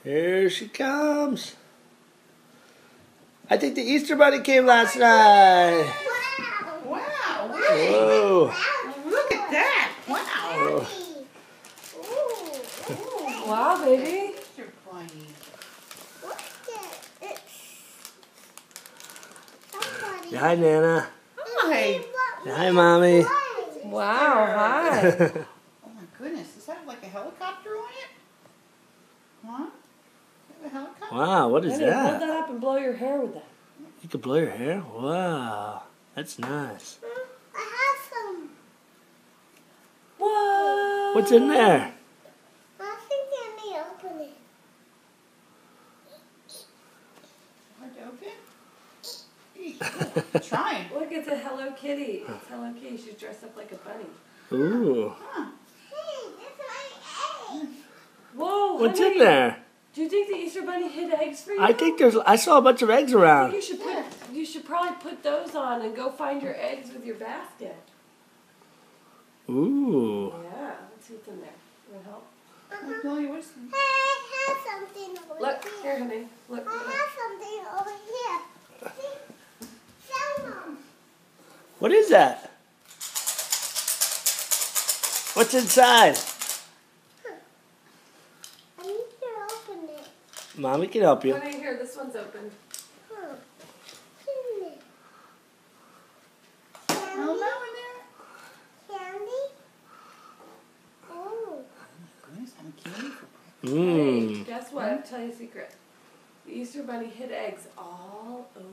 Here she comes. I think the Easter Bunny came last night. Wow. Whoa. Look at that. Wow. Wow, baby. Easter Bunny. Hi, Nana. Hi. Hi, Mommy. Wow, hi. Oh my goodness. Does that have like a helicopter on it? Huh? Is that a helicopter? Wow, what is Honey, hold that? that up and blow your hair with that. You can blow your hair? Wow. That's nice. I have some. What? What's in there? I think I may open it. Hard to open? Eek. Trying. Look, it's a Hello Kitty. It's Hello Kitty. She's dressed up like a bunny. Ooh. Huh. Hey, that's my egg. Whoa, What's honey, in there? Do you think the Easter Bunny hid eggs for you? I saw a bunch of eggs I around. think you should probably put those on and go find your eggs with your basket. Ooh. Yeah, let's see what's in there. You want help? Oh, Billy, what's I have something over Look, here. here, honey. Look. I have something over here. See? Salmon. What is that? What's inside? I need to open it. Mommy can help you. Honey, here, this one's open. Huh. What's in there? Hello Candy? in there? Candy? Oh. Goodness, I'm candy for breakfast. Mmm. Hey, guess what? I'll tell you a secret. The Easter Bunny hid eggs all over.